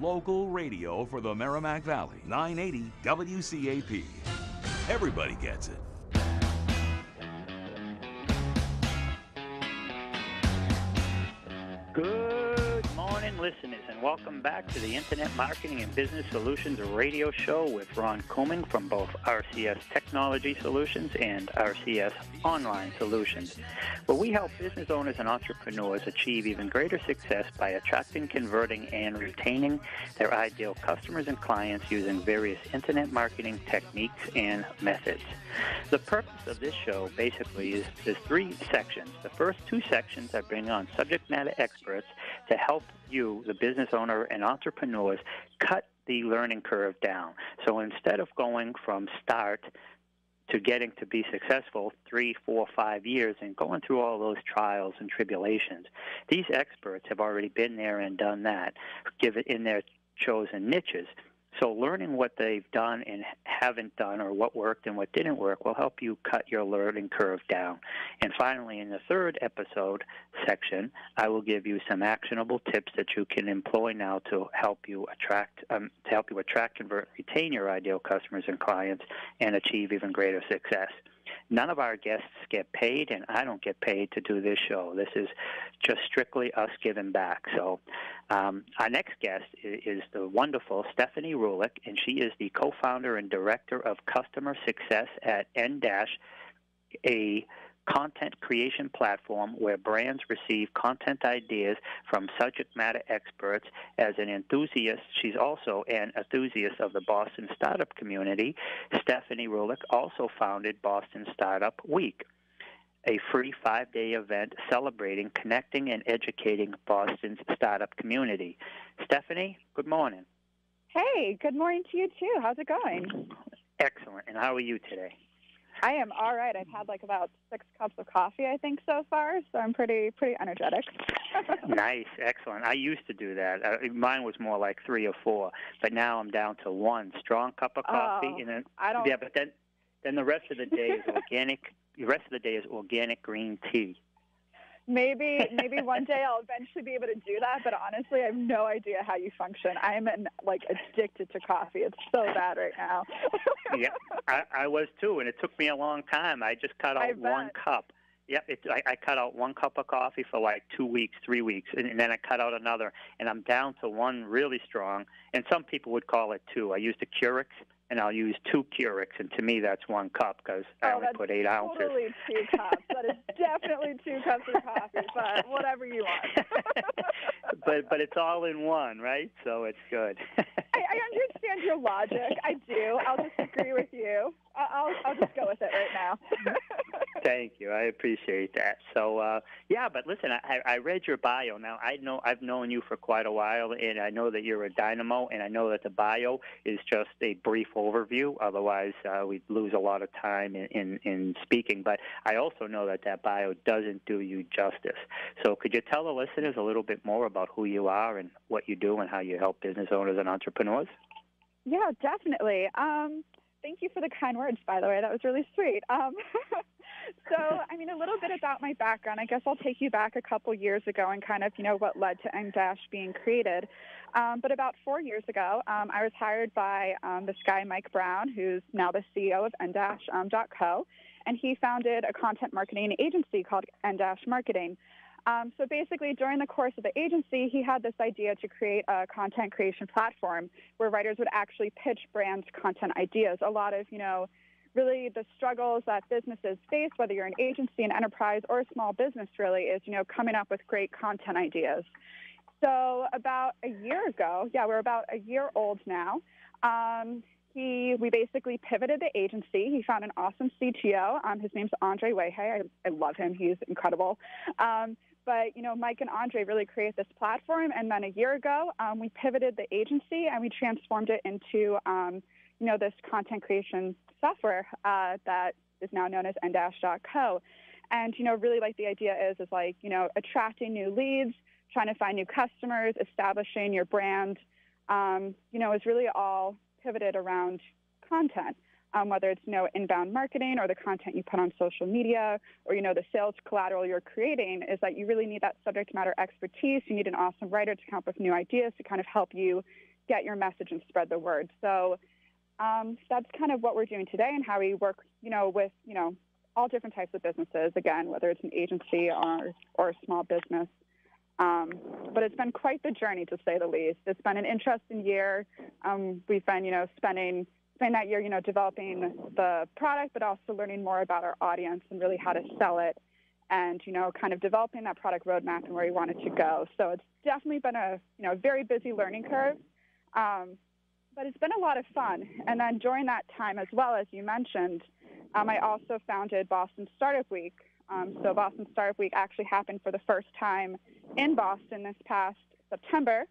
local radio for the Merrimack Valley. 980 WCAP. Everybody gets it. Good morning, listeners, and welcome back to the Internet Marketing and Business Solutions Radio Show with Ron Couming from both RCS Technology Solutions and RCS Online Solutions, where we help business owners and entrepreneurs achieve even greater success by attracting, converting, and retaining their ideal customers and clients using various Internet marketing techniques and methods. The purpose of this show basically is there's 3 sections. The first 2 sections I bring on subject matter experts to help you, the business owner and entrepreneurs, cut the learning curve down. So instead of going from start to getting to be successful 3, 4, 5 years and going through all those trials and tribulations, these experts have already been there and done that, give it in their chosen niches. So learning what they've done and haven't done, or what worked and what didn't work, will help you cut your learning curve down. And finally, in the third episode section, I will give you some actionable tips that you can employ now to help you attract, convert, retain your ideal customers and clients, and achieve even greater success. None of our guests get paid, and I don't get paid to do this show. This is just strictly us giving back. So our next guest is the wonderful Stephanie Roulic, and she is the co-founder and director of customer success at nDash, a content creation platform where brands receive content ideas from subject matter experts. As an enthusiast, she's also an enthusiast of the Boston startup community. Stephanie Roulic also founded Boston Startup Week, a free 5-day event celebrating, connecting, and educating Boston's startup community. Stephanie, good morning. Hey, good morning to you too. How's it going? Excellent. And how are you today? I am all right. I've had like about 6 cups of coffee, I think, so far, so I'm pretty energetic. Nice, excellent. I used to do that. Mine was more like 3 or 4, but now I'm down to 1 strong cup of coffee, and then but then the rest of the day is organic. The rest of the day is organic green tea. Maybe one day I'll eventually be able to do that, but honestly, I have no idea how you function. I'm addicted to coffee. It's so bad right now. Yeah, I was too, and it took me a long time. I just cut out 1 cup. Yep, I cut out 1 cup of coffee for like 2 weeks, 3 weeks, and then I cut out another, and I'm down to 1 really strong, and some people would call it 2. I used a Keurig, and I'll use 2 Keurigs, and to me that's 1 cup because I only put 8 ounces. Totally 2 cups. That is definitely 2 cups of coffee, but whatever you want. but it's all in one, right? So it's good. I understand your logic. I do. I'll just agree with you. I'll just go with it right now. Thank you. I appreciate that. So, but listen, I read your bio. Now, I've known you for quite a while, and I know that you're a dynamo, and I know that the bio is just a brief overview. Otherwise, we'd lose a lot of time in speaking. But I also know that bio doesn't do you justice. So could you tell the listeners a little bit more about who you are and what you do and how you help business owners and entrepreneurs? Yeah, definitely. Thank you for the kind words, by the way. That was really sweet. So, a little bit about my background. I guess I'll take you back a couple years ago and kind of, what led to nDash being created. But about 4 years ago, I was hired by this guy, Mike Brown, who's now the CEO of nDash.co, and he founded a content marketing agency called nDash Marketing. So basically, during the course of the agency, he had this idea to create a content creation platform where writers would actually pitch brands' content ideas. A lot of, really the struggles that businesses face, whether you're an agency, an enterprise, or a small business, really, is, coming up with great content ideas. So about a year ago, we're about a year old now, we basically pivoted the agency. He found an awesome CTO. His name's Andre Wehe. I love him. He's incredible. But, Mike and Andre really created this platform, and then a year ago, we pivoted the agency, and we transformed it into, this content creation software that is now known as nDash.co. And, really, the idea is attracting new leads, trying to find new customers, establishing your brand, is really all pivoted around content. Whether it's, inbound marketing or the content you put on social media or, the sales collateral you're creating, is that you really need that subject matter expertise. You need an awesome writer to come up with new ideas to kind of help you get your message and spread the word. So that's kind of what we're doing today and how we work, with, all different types of businesses, again, whether it's an agency or a small business. But it's been quite the journey, to say the least. It's been an interesting year. We've been, spending that year, developing the product, but also learning more about our audience and really how to sell it and, kind of developing that product roadmap and where we want it to go. So it's definitely been a, very busy learning curve. But it's been a lot of fun. And then during that time as well, as you mentioned, I also founded Boston Startup Week. So Boston Startup Week actually happened for the first time in Boston this past September.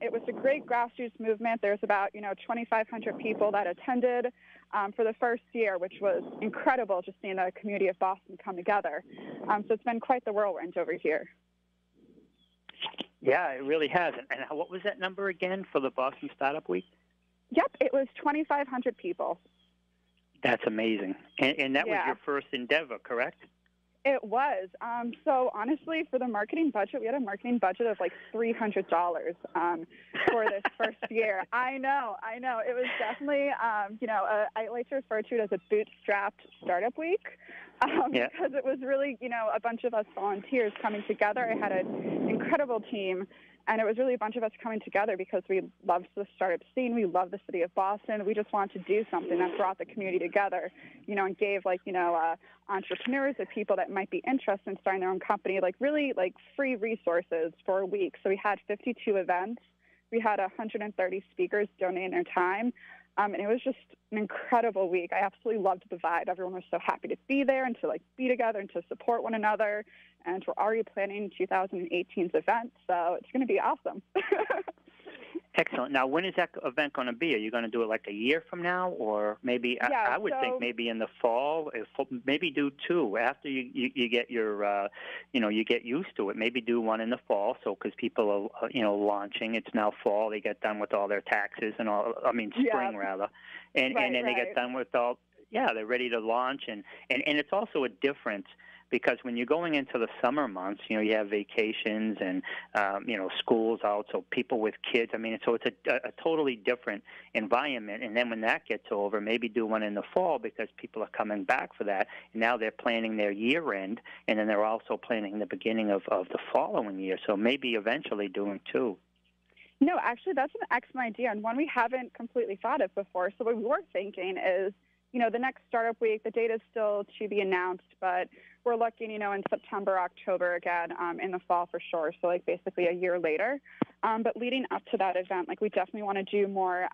It was a great grassroots movement. There's about, 2,500 people that attended for the first year, which was incredible, just seeing the community of Boston come together. So it's been quite the whirlwind over here. Yeah, it really has. And what was that number again for the Boston Startup Week? Yep, it was 2,500 people. That's amazing. And that was your first endeavor, correct? It was. So honestly, for the marketing budget, we had a marketing budget of like $300 for this first year. I know. It was definitely, I like to refer to it as a bootstrapped startup week because it was really, a bunch of us volunteers coming together. I had an incredible team. And it was really a bunch of us coming together because we loved the startup scene. We loved the city of Boston. We just wanted to do something that brought the community together, and gave entrepreneurs or people that might be interested in starting their own company, really free resources for a week. So we had 52 events. We had 130 speakers donating their time. And it was just an incredible week. I absolutely loved the vibe. Everyone was so happy to be there and to be together and to support one another. And we're already planning 2018's event, so it's going to be awesome. Excellent. Now, when is that event going to be? Are you going to do it like a year from now, or maybe I would think maybe in the fall? Maybe do two after you get your you get used to it. Maybe do one in the fall, so because people are launching. It's now fall. They get done with all their taxes and all. I mean spring rather, and then they get done with all. Yeah, they're ready to launch, and it's also a difference. Because when you're going into the summer months, you have vacations and, school's out, so people with kids. I mean, so it's a totally different environment. And then when that gets over, maybe do one in the fall because people are coming back for that. And now they're planning their year end, and then they're also planning the beginning of the following year. So maybe eventually doing two. No, actually, that's an excellent idea, and one we haven't completely thought of before. So what we were thinking is, the next startup week, the date is still to be announced, but we're looking, in September, October again, in the fall for sure. So basically a year later. But leading up to that event, we definitely want to do more,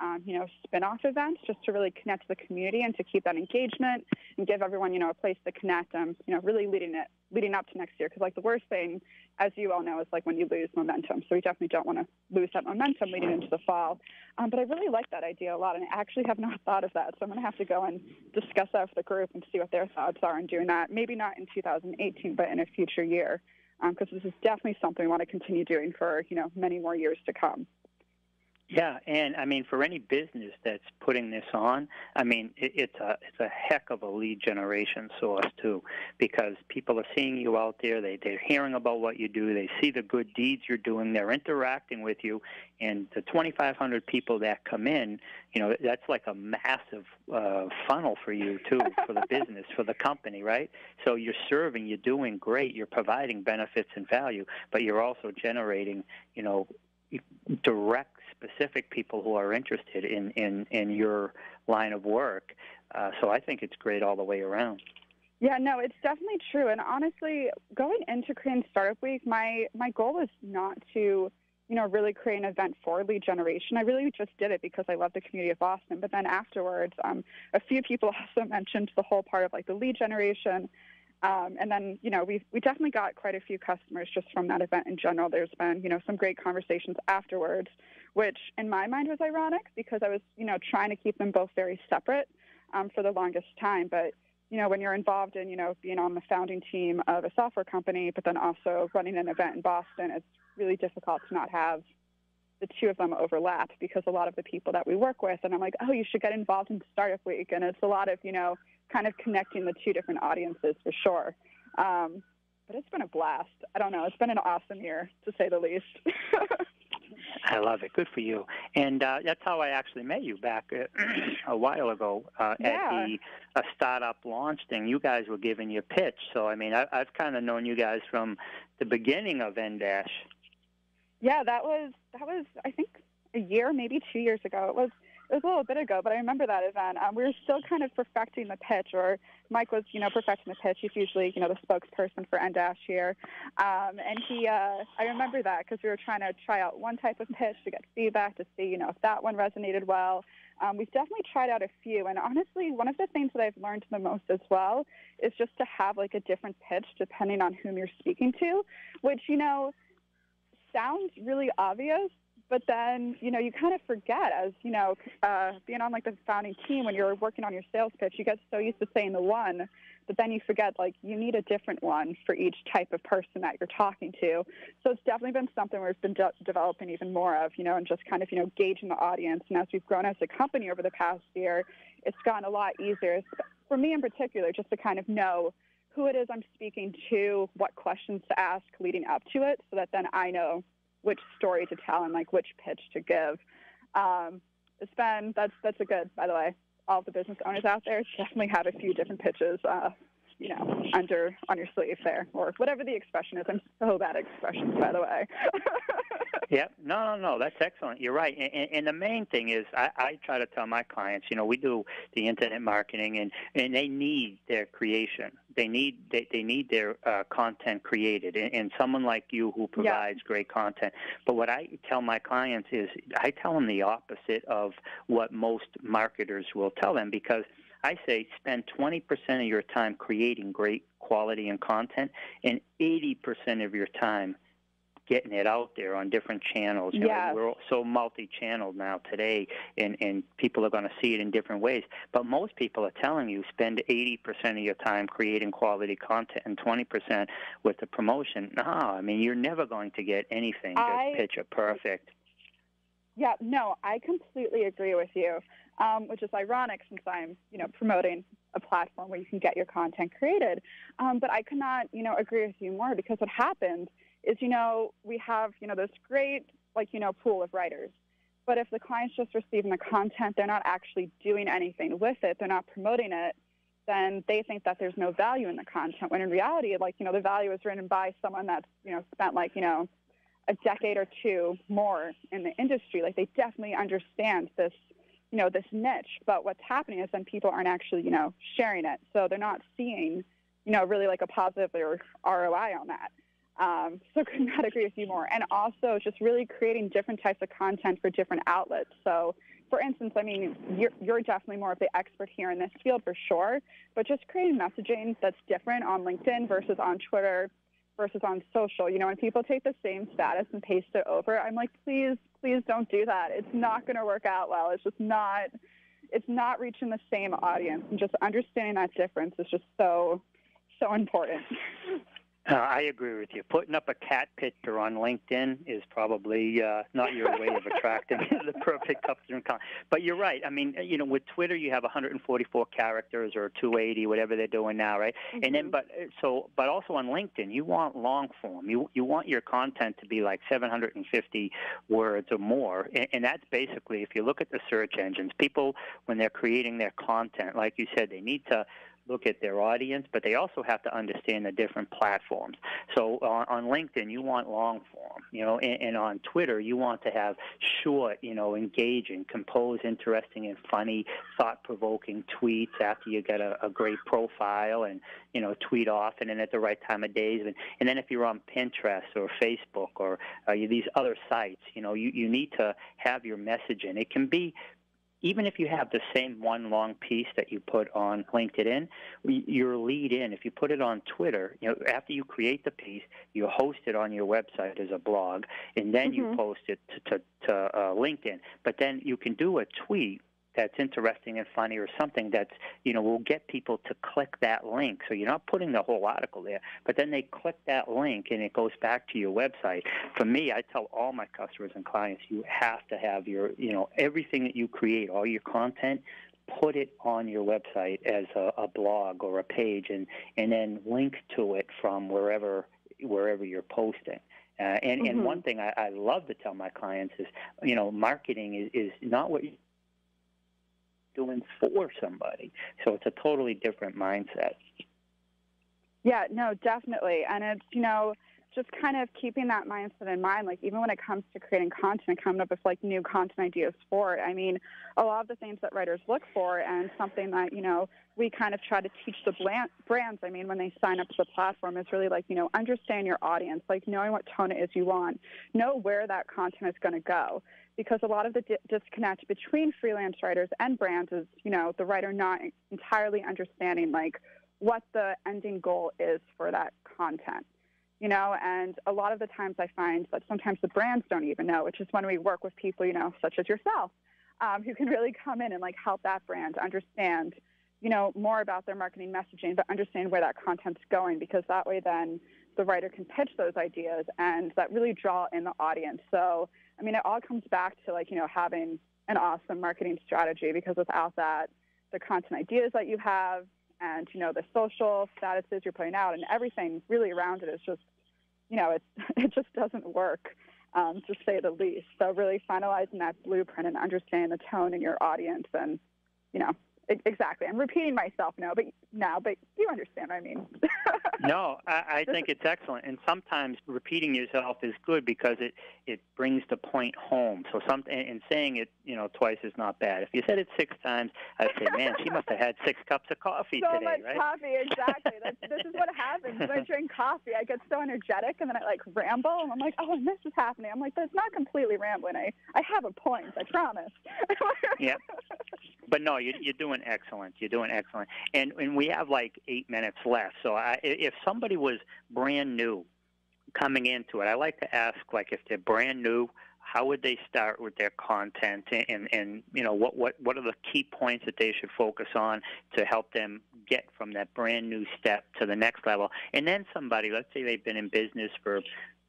spin-off events just to really connect to the community and to keep that engagement and give everyone, a place to connect, really leading up to next year. Because the worst thing, as you all know, is when you lose momentum. So we definitely don't want to lose that momentum leading into the fall. But I really like that idea a lot, and I actually have not thought of that. So I'm going to have to go and discuss that with the group and see what their thoughts are in doing that. Maybe not in 2018, but in a future year, because this is definitely something we want to continue doing for, many more years to come. Yeah, and I mean, for any business that's putting this on, I mean, it's a heck of a lead generation source too, because people are seeing you out there. They're hearing about what you do. They see the good deeds you're doing. They're interacting with you, and the 2,500 people that come in, that's like a massive funnel for you too, for the business, for the company, right? So you're serving, you're doing great, you're providing benefits and value, but you're also generating, direct, specific people who are interested in your line of work. So I think it's great all the way around. Yeah, no, it's definitely true. And honestly, going into creating Startup Week, my goal was not to, really create an event for lead generation. I really just did it because I love the community of Boston. But then afterwards, a few people also mentioned the whole part of the lead generation. And then, we definitely got quite a few customers just from that event in general. There's been, some great conversations afterwards, which in my mind was ironic because I was, trying to keep them both very separate for the longest time. But, when you're involved in, being on the founding team of a software company, but then also running an event in Boston, it's really difficult to not have the two of them overlap because a lot of the people that we work with, and I'm like, oh, you should get involved in Startup Week. And it's a lot of, kind of connecting the two different audiences for sure. But it's been a blast. I don't know. It's been an awesome year, to say the least. I love it. Good for you. And that's how I actually met you back a while ago at the startup launch thing. You guys were giving your pitch. So, I mean, I've kind of known you guys from the beginning of nDash. Yeah, that was I think a year, maybe 2 years ago. It was a little bit ago, but I remember that event. We were still kind of perfecting the pitch, or Mike was, perfecting the pitch. He's usually, the spokesperson for nDash here. And I remember that because we were trying to try out one type of pitch to get feedback to see, if that one resonated well. We've definitely tried out a few. And honestly, one of the things that I've learned the most as well is just to have like a different pitch depending on whom you're speaking to, which, sounds really obvious. But then, you kind of forget as, being on, like, the founding team when you're working on your sales pitch, you get so used to saying the one, but then you forget, like, you need a different one for each type of person that you're talking to. So it's definitely been something we've been developing even more of, and just kind of, gauging the audience. And as we've grown as a company over the past year, it's gotten a lot easier, for me in particular, just to kind of know who it is I'm speaking to, what questions to ask leading up to it, so that then I know which story to tell and like which pitch to give. That's a good, by the way, all the business owners out there definitely have a few different pitches, on your sleeve there, or whatever the expression is. I'm so bad at expressions, by the way. Yeah, no, that's excellent. You're right. And the main thing is I try to tell my clients, we do the internet marketing, and they need their creation. They need their content created, and someone like you who provides great content. But what I tell my clients is I tell them the opposite of what most marketers will tell them, because I say spend 20% of your time creating great quality and content, and 80% of your time getting it out there on different channels. We're so multi-channeled now today, and people are going to see it in different ways. But most people are telling you spend 80% of your time creating quality content and 20% with the promotion. No, I mean, you're never going to get anything that's picture perfect. Yeah, no, I completely agree with you, which is ironic since I'm, promoting a platform where you can get your content created. But I could not, agree with you more, because what happened is, we have, this great, pool of writers. But if the client's just receiving the content, they're not actually doing anything with it, they're not promoting it, then they think that there's no value in the content, when in reality, the value is written by someone that's, spent, a decade or two more in the industry. Like, they definitely understand this, this niche. But what's happening is then people aren't actually, sharing it. So they're not seeing, really like a positive or ROI on that. So could not agree with you more. And also just really creating different types of content for different outlets. So, for instance, I mean, you're definitely more of the expert here in this field for sure, but just creating messaging that's different on LinkedIn versus on Twitter versus on social. When people take the same status and paste it over, I'm like, please don't do that. It's not going to work out well. It's not reaching the same audience. And just understanding that difference is just so important. I agree with you. Putting up a cat picture on LinkedIn is probably not your way of attracting the perfect customer. But you're right. I mean, with Twitter, you have 144 characters or 280, whatever they're doing now, right? Mm-hmm. And then, but also on LinkedIn, you want long form. You want your content to be like 750 words or more. And that's basically, if you look at the search engines, people, when they're creating their content, like you said, they need to look at their audience, but they also have to understand the different platforms. So on LinkedIn, you want long form, and on Twitter, you want to have short, engaging, compose interesting and funny, thought-provoking tweets after you get a great profile and, tweet often and at the right time of days. And then if you're on Pinterest or Facebook or these other sites, you need to have your message in. It can be, even if you have the same one long piece that you put on LinkedIn, your lead in, if you put it on Twitter, after you create the piece, you host it on your website as a blog, and then you post it to LinkedIn. But then you can do a tweet that's interesting and funny, or something that's, will get people to click that link. So you're not putting the whole article there, but then they click that link and it goes back to your website. For me, I tell all my customers and clients, you have to have your, everything that you create, all your content, put it on your website as a blog or a page, and then link to it from wherever you're posting. And one thing I love to tell my clients is, marketing is not what you're doing for somebody. So it's a totally different mindset. Yeah, no, definitely. And it's, just kind of keeping that mindset in mind, like even when it comes to creating content, coming up with like new content ideas for it. I mean, a lot of the things that writers look for, and something that, we kind of try to teach the brands, I mean, when they sign up to the platform, is really like, understand your audience, like knowing what tone it is you want, know where that content is going to go. Because a lot of the disconnect between freelance writers and brands is, the writer not entirely understanding like what the ending goal is for that content. And a lot of the times I find that sometimes the brands don't even know, which is when we work with people, such as yourself, who can really come in and like help that brand understand, more about their marketing messaging, but understand where that content's going, because that way then the writer can pitch those ideas and that really draw in the audience. So, I mean, it all comes back to like, having an awesome marketing strategy, because without that, the content ideas that you have and, the social statuses you're putting out and everything really around it is just, it just doesn't work, to say the least. So really finalizing that blueprint and understanding the tone in your audience and, exactly. I'm repeating myself now, but you understand what I mean. No, I think it's excellent. And sometimes repeating yourself is good because it brings the point home. So and saying it, twice is not bad. If you said it 6 times, I'd say, man, she must have had 6 cups of coffee so today, much right? Coffee, exactly. This is what happens when I drink coffee. I get so energetic, and then I like ramble, and I'm like, oh, and this is happening. I'm like, but it's not completely rambling. I have a point, I promise. Yeah. But no, you're doing excellent. You're doing excellent. And we have like 8 minutes left. So if somebody was brand new coming into it, I like to ask, like, if they're brand new, how would they start with their content, and what are the key points that they should focus on to help them get from that brand new step to the next level? And then somebody, let's say they've been in business for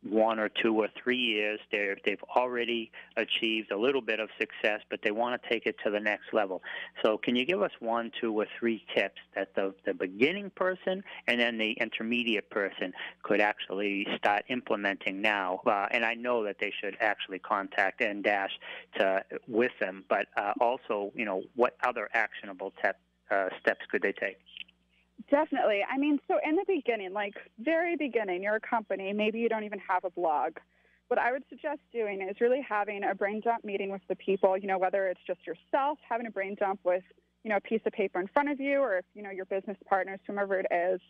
1 or 2 or 3 years, they've already achieved a little bit of success, but they want to take it to the next level. So can you give us 1, 2, or 3 tips that the beginning person and then the intermediate person could actually start implementing now? And I know that they should actually contact nDash with them, but also, what other actionable steps could they take? Definitely. I mean, so in the beginning, like very beginning, you're a company, maybe you don't even have a blog. What I would suggest doing is really having a brain dump meeting with the people, whether it's just yourself, having a brain dump with, a piece of paper in front of you, or if, your business partners, whomever it is,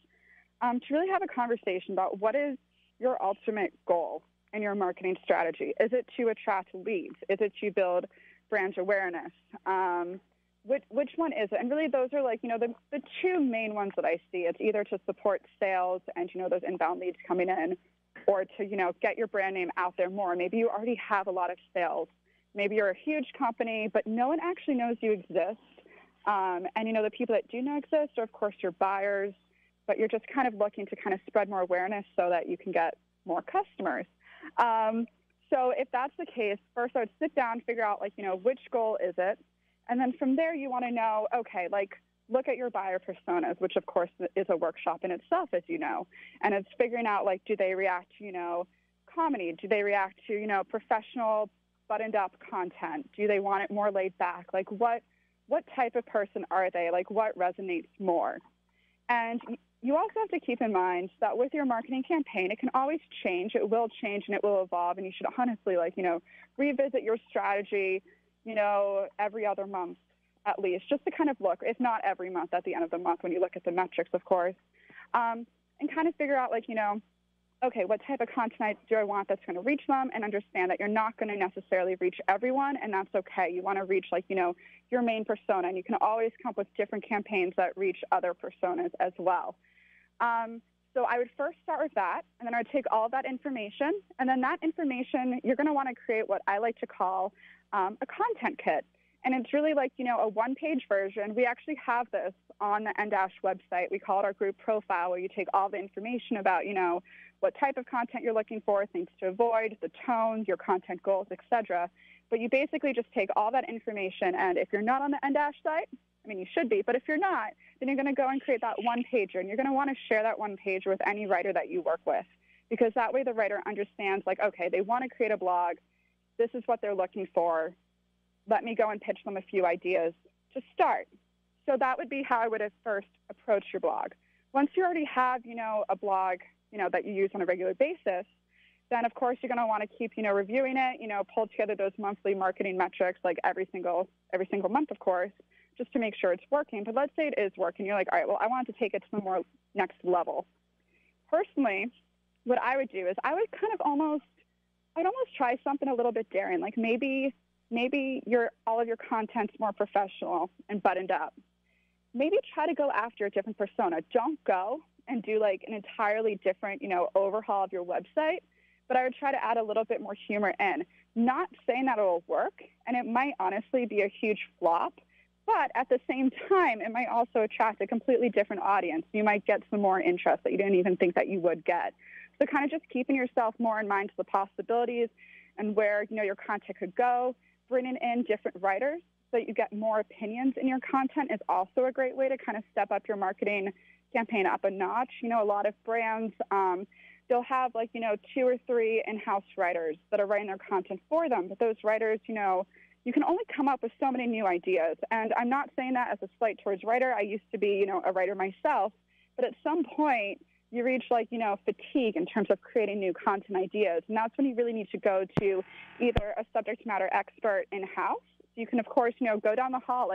to really have a conversation about what is your ultimate goal in your marketing strategy. Is it to attract leads? Is it to build brand awareness? Which one is it? And really those are like, the 2 main ones that I see. It's either to support sales and, those inbound leads coming in, or to, get your brand name out there more. Maybe you already have a lot of sales. Maybe you're a huge company, but no one actually knows you exist. And, the people that do know exist are, of course, your buyers, but you're just kind of looking to kind of spread more awareness so that you can get more customers. So if that's the case, first I would sit down, figure out, like, which goal is it? And then from there, you want to know, okay, like, look at your buyer personas, which, of course, is a workshop in itself, as you know. And it's figuring out, like, do they react to, comedy? Do they react to, professional, buttoned-up content? Do they want it more laid back? Like, what type of person are they? Like, what resonates more? And you also have to keep in mind that with your marketing campaign, it can always change. It will change, and it will evolve. And you should honestly, like, revisit your strategy, every other month at least, just to kind of look, if not every month, at the end of the month when you look at the metrics, of course, and kind of figure out, like, okay, what type of content do I want that's going to reach them, and understand that you're not going to necessarily reach everyone, and that's okay. You want to reach, like, your main persona, and you can always come up with different campaigns that reach other personas as well. So I would first start with that, and then I would take all of that information, and then that information, you're going to want to create what I like to call a content kit. And it's really like, a one-page version. We actually have this on the nDash website. We call it our group profile, where you take all the information about, what type of content you're looking for, things to avoid, the tone, your content goals, etc. But you basically just take all that information, and if you're not on the nDash site, I mean, you should be, but if you're not, then you're going to go and create that one-pager, and you're going to want to share that one-pager with any writer that you work with. because that way the writer understands, like, okay, they want to create a blog. This is what they're looking for. Let me go and pitch them a few ideas to start. So that would be how I would at first approach your blog. Once you already have, a blog, that you use on a regular basis, then of course you're going to want to keep, reviewing it, pull together those monthly marketing metrics like every single month, of course, just to make sure it's working. But let's say it is working. You're like, all right, well, I want to take it to the more next level. Personally, what I would do is I would almost try something a little bit daring. Like maybe all of your content's more professional and buttoned up. Maybe try to go after a different persona. Don't go and do like an entirely different, overhaul of your website, but I would try to add a little bit more humor in. Not saying that it'll work, and it might honestly be a huge flop, but at the same time, it might also attract a completely different audience. You might get some more interest that you didn't even think that you would get. So kind of just keeping yourself more in mind to the possibilities and where, your content could go, bringing in different writers so that you get more opinions in your content is also a great way to kind of step up your marketing campaign up a notch. A lot of brands, they'll have 2 or 3 in-house writers that are writing their content for them. But those writers, you can only come up with so many new ideas. And I'm not saying that as a slight towards writer. I used to be, a writer myself. But at some point, you reach fatigue in terms of creating new content ideas. And that's when you really need to go to either a subject matter expert in-house. You can, of course, go down the hall,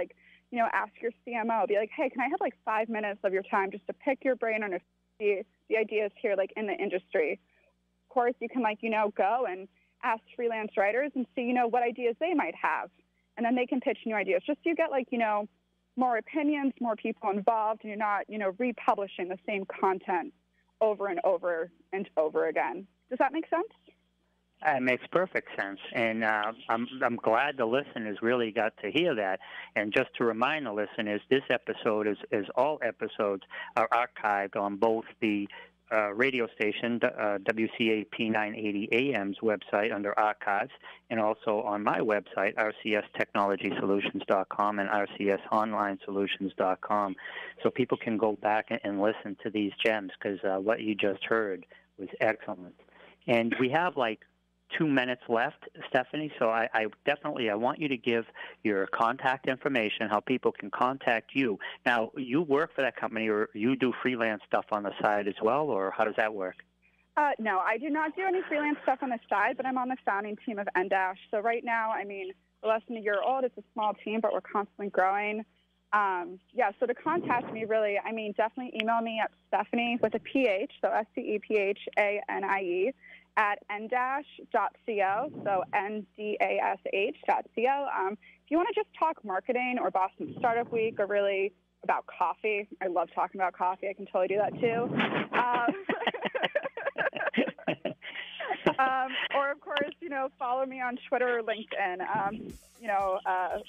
ask your CMO, be like, hey, can I have 5 minutes of your time just to pick your brain on the ideas here, in the industry? Of course, you can, go and ask freelance writers and see, what ideas they might have. And then they can pitch new ideas just so you get, more opinions, more people involved, and you're not, republishing the same content over and over and over again. Does that make sense? It makes perfect sense, and I'm glad the listeners really got to hear that. And just to remind the listeners, this episode, as all episodes, are archived on both the radio station, WCAP 980 AM's website under archives, and also on my website, rcstechnologysolutions.com and rcsonlinesolutions.com. So people can go back and listen to these gems, because what you just heard was excellent. And we have 2 minutes left, Stephanie, so I want you to give your contact information, how people can contact you. Now, you work for that company, or you do freelance stuff on the side as well, or how does that work? No, I do not do any freelance stuff on the side, but I'm on the founding team of nDash. So right now, we're less than a year old. It's a small team, but we're constantly growing. So to contact me, really, definitely email me at Stephanie with a PH, so STEPHANIE, at nDash.co, so NDASH.co. If you want to just talk marketing or Boston Startup Week, or really about coffee, I love talking about coffee. I can totally do that too. Or, of course, follow me on Twitter or LinkedIn.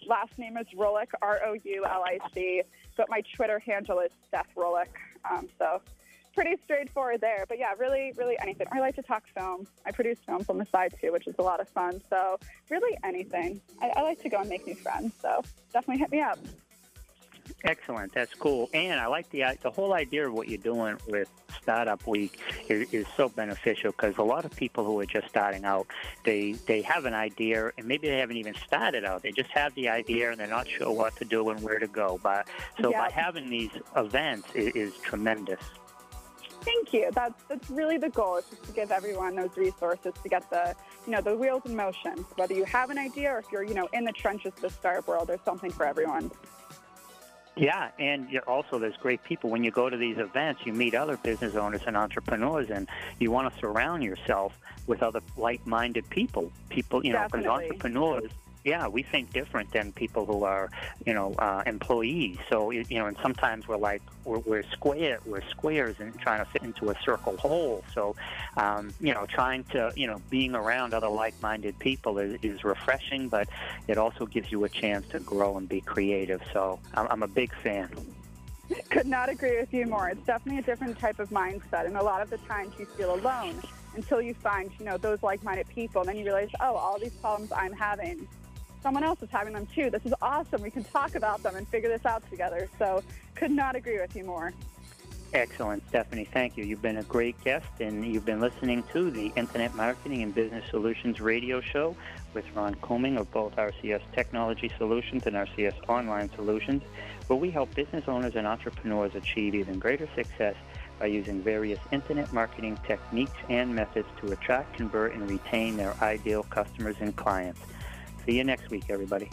Last name is Rolek, ROULIC, but my Twitter handle is Steph Rolek. So pretty straightforward there. But, yeah, really, really anything. I like to talk film. I produce films on the side, too, which is a lot of fun. So really anything. I like to go and make new friends. So definitely hit me up. Excellent. That's cool. And I like the whole idea of what you're doing with Startup Week is so beneficial, because a lot of people who are just starting out, they have an idea, and maybe they haven't even started out. They just have the idea, and they're not sure what to do and where to go. By having these events is tremendous. Thank you. That's really the goal, is just to give everyone those resources to get the wheels in motion. Whether you have an idea or if you're, in the trenches of the startup world, there's something for everyone. Yeah, and also there's great people. When you go to these events, you meet other business owners and entrepreneurs, and you want to surround yourself with other like-minded people. People, because entrepreneurs, we think different than people who are, employees. So, and sometimes we're squares and trying to fit into a circle hole. So, trying to, being around other like-minded people is refreshing, but it also gives you a chance to grow and be creative. So I'm a big fan. Could not agree with you more. It's definitely a different type of mindset, and a lot of the times you feel alone until you find, those like-minded people, and then you realize, oh, all these problems I'm having, someone else is having them too. This is awesome. We can talk about them and figure this out together. So could not agree with you more. Excellent, Stephanie. Thank you. You've been a great guest, and you've been listening to the Internet Marketing and Business Solutions radio show with Ron Couming of both RCS Technology Solutions and RCS Online Solutions, where we help business owners and entrepreneurs achieve even greater success by using various Internet marketing techniques and methods to attract, convert, and retain their ideal customers and clients. See you next week, everybody.